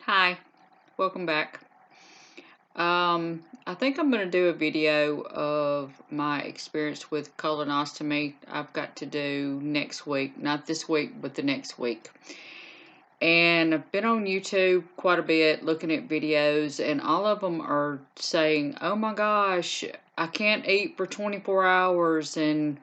Hi, welcome back. I think I'm going to do a video of my experience with colonoscopy I've got to do next week. Not this week, but the next week. And I've been on YouTube quite a bit looking at videos, and all of them are saying, oh my gosh, I can't eat for 24 hours, and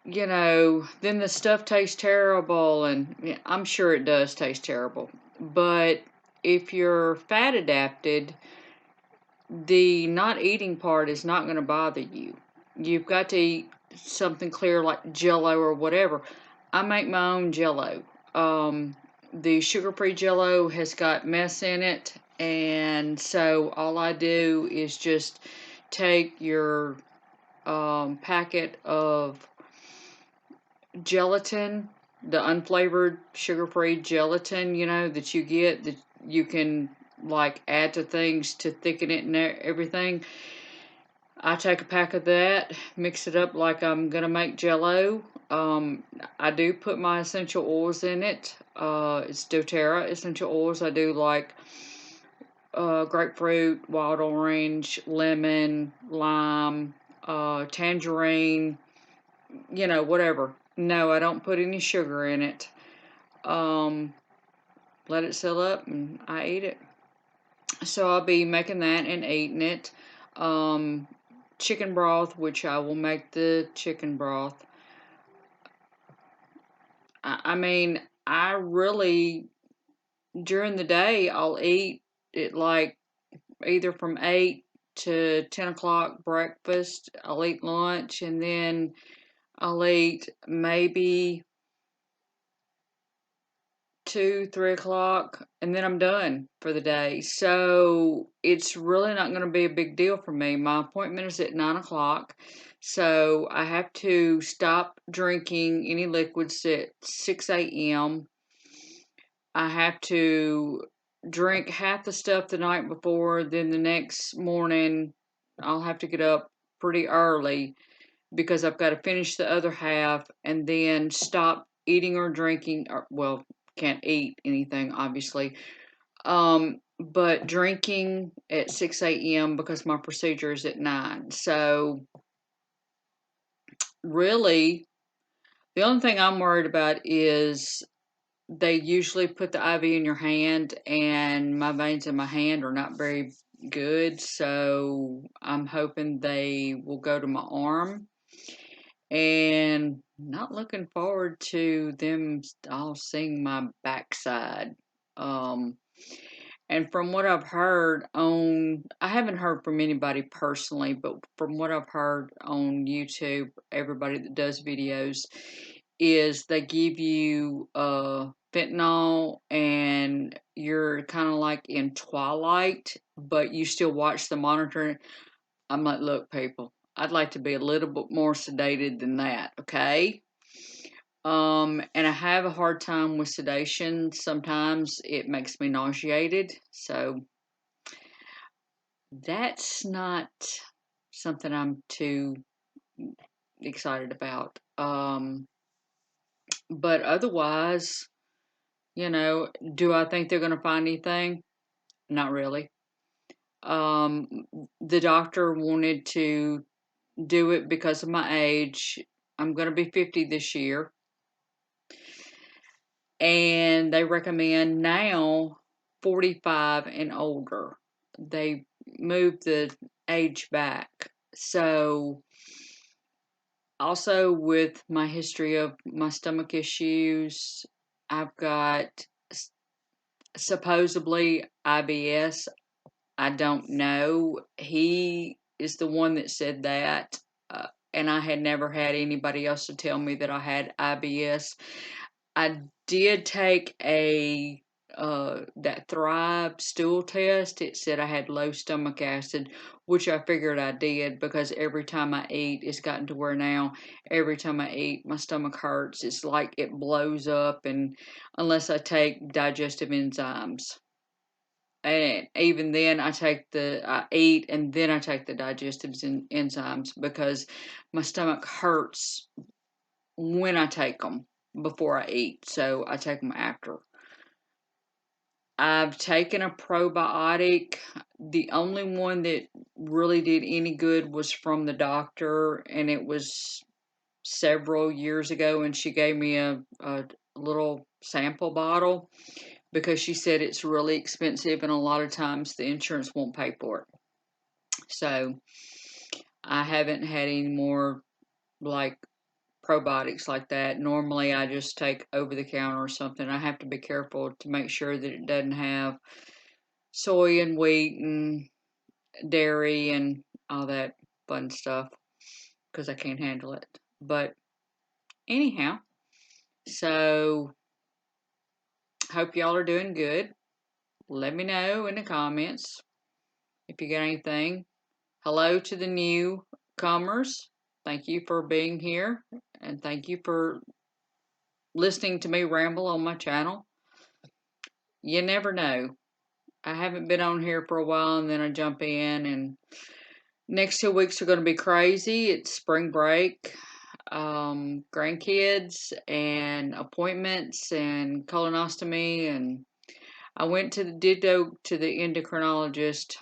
then the stuff tastes terrible, and yeah, I'm sure it does taste terrible. But if you're fat adapted, the not eating part is not going to bother you. You've got to eat something clear like Jello or whatever. I make my own Jello. The sugar-free Jello has got mess in it, and so all I do is just take your packet of gelatin, the unflavored sugar-free gelatin, that you get that you can like add to things to thicken it and everything. I take a pack of that, mix it up like I'm gonna make Jello. I do put my essential oils in it. It's doTERRA essential oils. I do like grapefruit, wild orange, lemon, lime, tangerine, whatever. No, I don't put any sugar in it. Let it fill up and I eat it. So I'll be making that and eating it. Chicken broth, which I will make the chicken broth. I mean, I really, during the day, I'll eat it like either from 8 to 10 o'clock breakfast. I'll eat lunch, and then I'll eat maybe 2, 3 o'clock, and then I'm done for the day. So it's really not going to be a big deal for me. My appointment is at 9 o'clock, so I have to stop drinking any liquids at 6 a.m. I have to drink half the stuff the night before, then the next morning I'll have to get up pretty early because I've got to finish the other half and then stop eating or drinking, or, well, can't eat anything, obviously. But drinking at 6 a.m. because my procedure is at 9. So, really, the only thing I'm worried about is they usually put the IV in your hand, and my veins in my hand are not very good. So, I'm hoping they will go to my arm. And not looking forward to them all seeing my backside. Um, and from what I've heard I haven't heard from anybody personally, but from what I've heard on YouTube, everybody that does videos, is they give you fentanyl and you're kind of like in twilight, but you still watch the monitor. I'm like, look, people, I'd like to be a little bit more sedated than that, okay? And I have a hard time with sedation. Sometimes it makes me nauseated, so that's not something I'm too excited about. But otherwise, do I think they're going to find anything? Not really. Um, the doctor wanted to do it because of my age. I'm going to be 50 this year. And they recommend now 45 and older. They moved the age back. So, also with my history of my stomach issues, I've got supposedly IBS. I don't know. He is the one that said that. And I had never had anybody else to tell me that I had IBS. I did take that Thrive stool test. It said I had low stomach acid, which I figured I did because every time I eat, it's gotten to where now every time I eat, my stomach hurts. It's like it blows up, and unless I take digestive enzymes. And even then, I eat and then I take the digestive enzymes because my stomach hurts when I take them before I eat. So I take them after. I've taken a probiotic. The only one that really did any good was from the doctor, and it was several years ago, and she gave me a little sample bottle because she said it's really expensive, and a lot of times the insurance won't pay for it. So I haven't had any more like probiotics like that. Normally I just take over the counter or something. I have to be careful to make sure that it doesn't have soy and wheat and dairy and all that fun stuff because I can't handle it. But anyhow, so hope y'all are doing good. Let me know in the comments if you got anything. Hello to the newcomers. Thank you for being here, and thank you for listening to me ramble on my channel. You never know. I haven't been on here for a while, and then I jump in, and next 2 weeks are going to be crazy. It's spring break, grandkids, and appointments, and colonoscopy, and I did go to the endocrinologist.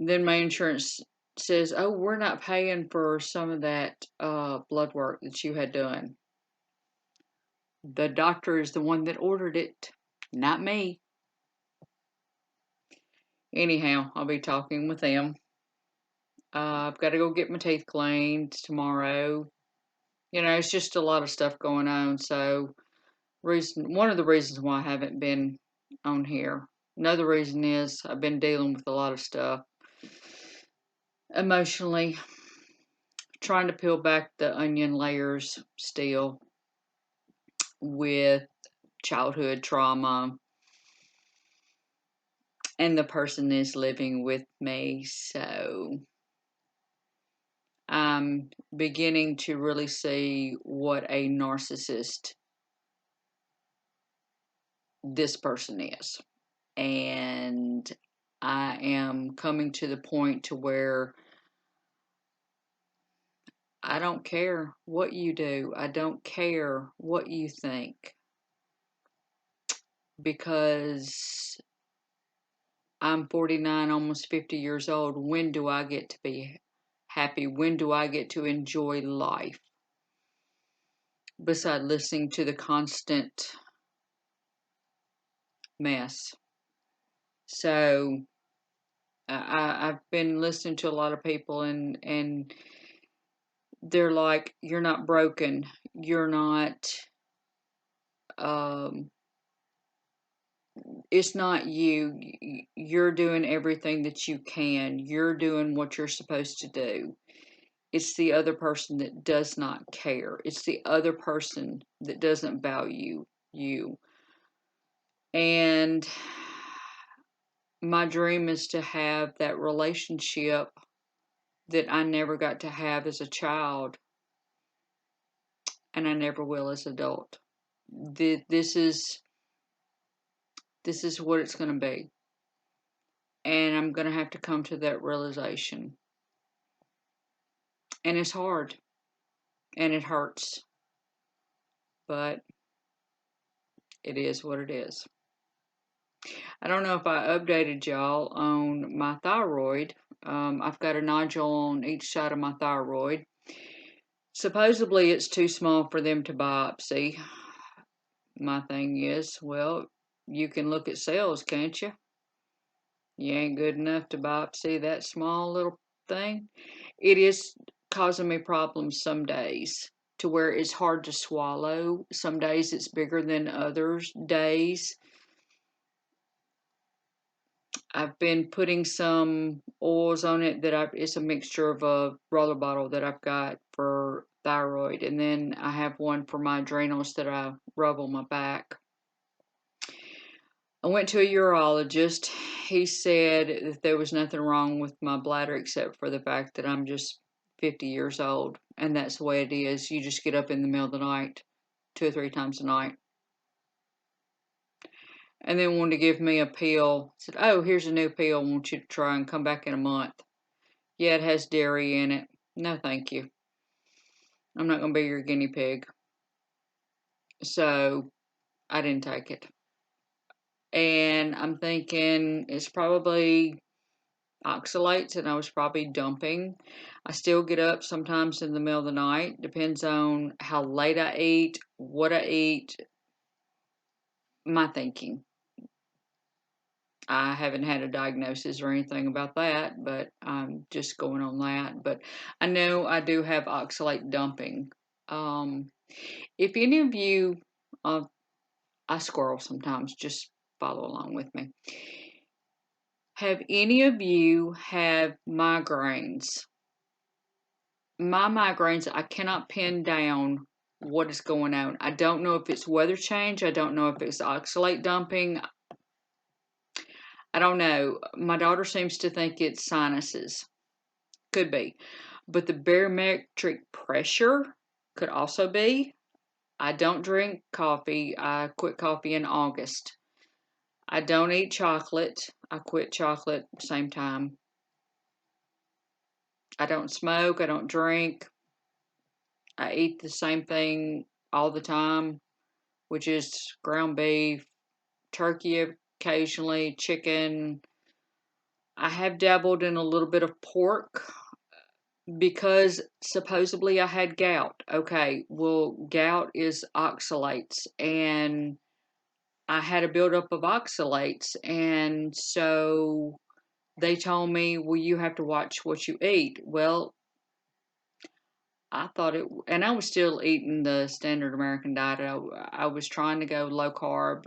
Then my insurance says, "Oh, we're not paying for some of that blood work that you had done." The doctor is the one that ordered it, not me. Anyhow, I'll be talking with them. I've got to go get my teeth cleaned tomorrow. It's just a lot of stuff going on. So, one of the reasons why I haven't been on here. Another reason is I've been dealing with a lot of stuff emotionally, trying to peel back the onion layers still with childhood trauma, and the person is living with me. So, I'm beginning to really see what a narcissist this person is. And I am coming to the point to where I don't care what you do. I don't care what you think, because I'm 49, almost 50 years old. When do I get to be happy? When do I get to enjoy life? Beside listening to the constant mess. So I've been listening to a lot of people, and they're like, "You're not broken. You're not. Um, it's not you. You're doing everything that you can. You're doing what you're supposed to do. It's the other person that does not care. It's the other person that doesn't value you." And my dream is to have that relationship that I never got to have as a child, and I never will as an adult. This is what it's going to be, and I'm going to have to come to that realization. And it's hard, and it hurts, but it is what it is. I don't know if I updated y'all on my thyroid. I've got a nodule on each side of my thyroid. Supposedly it's too small for them to biopsy. My thing is, well, you can look at cells, can't you? You ain't good enough to biopsy that small little thing. It is causing me problems some days, to where it's hard to swallow. Some days it's bigger than others days. I've been putting some oils on it it's a mixture of a roller bottle that I've got for thyroid, and then I have one for my adrenals that I rub on my back. I went to a urologist. He said that there was nothing wrong with my bladder except for the fact that I'm just 50 years old, and that's the way it is. You just get up in the middle of the night 2 or 3 times a night. And then wanted to give me a pill. Said, "Oh, here's a new pill. I want you to try and come back in a month. Yeah, it has dairy in it." No, thank you. I'm not going to be your guinea pig. So I didn't take it. And I'm thinking it's probably oxalates and I was probably dumping. I still get up sometimes in the middle of the night. Depends on how late I eat, what I eat, my thinking. I haven't had a diagnosis or anything about that, but I'm just going on that. But I know I do have oxalate dumping. Um, if any of you, uh, I squirrel sometimes, just follow along with me. Have any of you have migraines? My migraines, I cannot pin down what is going on. I don't know if it's weather change. I don't know if it's oxalate dumping. I don't know. My daughter seems to think it's sinuses. Could be. But the barometric pressure could also be. I don't drink coffee. I quit coffee in August. I don't eat chocolate. I quit chocolate same time. I don't smoke. I don't drink. I eat the same thing all the time, which is ground beef, turkey occasionally, chicken. I have dabbled in a little bit of pork because supposedly I had gout. Okay, well, gout is oxalates, and I had a buildup of oxalates, and so they told me, well, you have to watch what you eat. Well, I thought it, and I was still eating the standard American diet. I was trying to go low carb,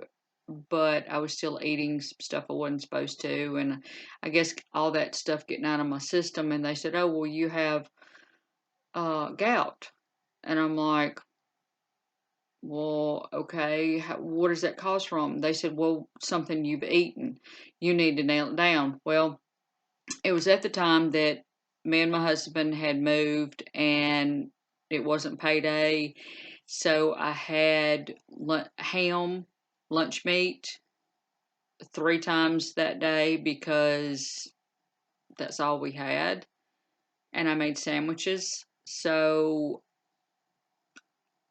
but I was still eating some stuff I wasn't supposed to. And I guess all that stuff getting out of my system. And they said, oh, well, you have gout. And I'm like, well, okay, what does that cause from? They said, well, something you've eaten. You need to nail it down. Well, it was at the time that me and my husband had moved and it wasn't payday. So I had ham, lunch meat 3 times that day because that's all we had. And I made sandwiches. So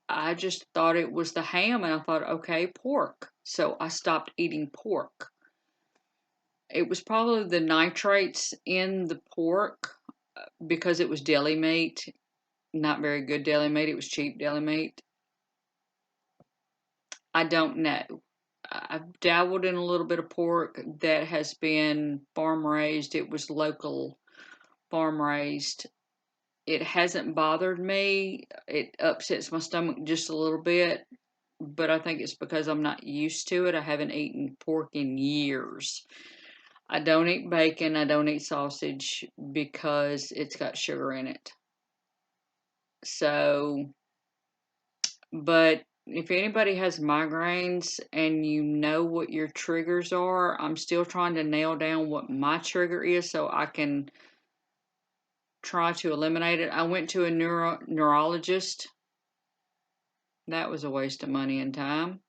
I just thought it was the ham and I thought, okay, pork. So I stopped eating pork. It was probably the nitrates in the pork because it was deli meat, not very good deli meat. It was cheap deli meat. I don't know. I've dabbled in a little bit of pork that has been farm raised. It was local farm raised. It hasn't bothered me. It upsets my stomach just a little bit, but I think it's because I'm not used to it. I haven't eaten pork in years. I don't eat bacon. I don't eat sausage because it's got sugar in it. So, but if anybody has migraines and you know what your triggers are, I'm still trying to nail down what my trigger is so I can try to eliminate it. I went to a neurologist. That was a waste of money and time.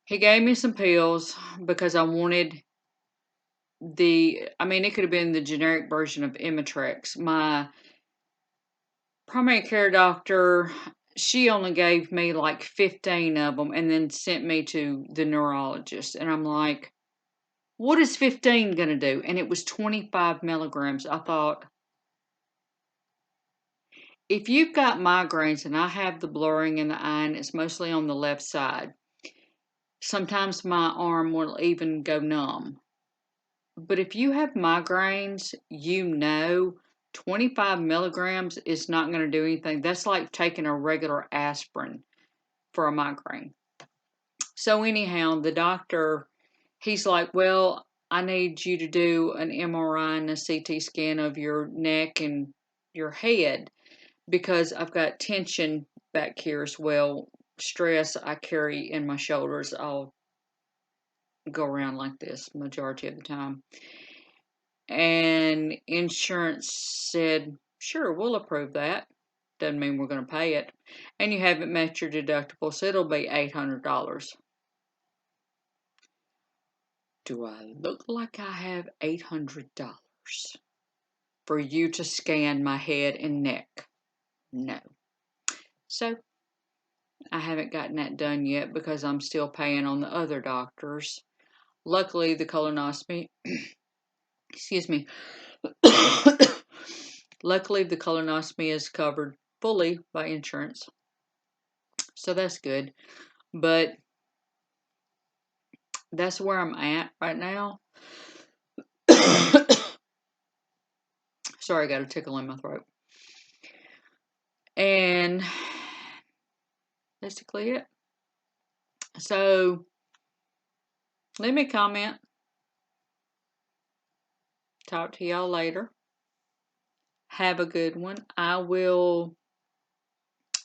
He gave me some pills because I wanted it could have been the generic version of Imitrex. My primary care doctor, she only gave me like 15 of them and then sent me to the neurologist. And I'm like, what is 15 going to do? And it was 25 milligrams. I thought, if you've got migraines and I have the blurring in the eye and it's mostly on the left side, sometimes my arm will even go numb. But if you have migraines, 25 milligrams is not going to do anything. That's like taking a regular aspirin for a migraine. So, anyhow, the doctor, he's like, well, I need you to do an MRI and a CT scan of your neck and your head because I've got tension back here as well. Stress I carry in my shoulders. I'll go around like this majority of the time. And insurance said, sure, we'll approve that. Doesn't mean we're going to pay it. And you haven't met your deductible, so it'll be $800. Do I look like I have $800 for you to scan my head and neck? No. So I haven't gotten that done yet because I'm still paying on the other doctors. Luckily, the colonoscopy, excuse me, luckily the colonoscopy is covered fully by insurance. So that's good. But that's where I'm at right now. Sorry, I got a tickle in my throat. And basically it. So leave me a comment. Talk to y'all later. Have a good one. I will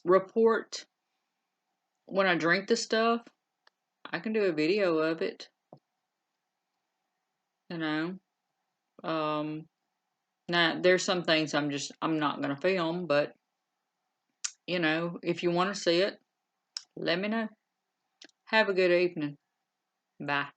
report when I drink the stuff. I can do a video of it. You know. Now there's some things I'm not gonna film, but you know, if you want to see it, let me know. Have a good evening. Bye.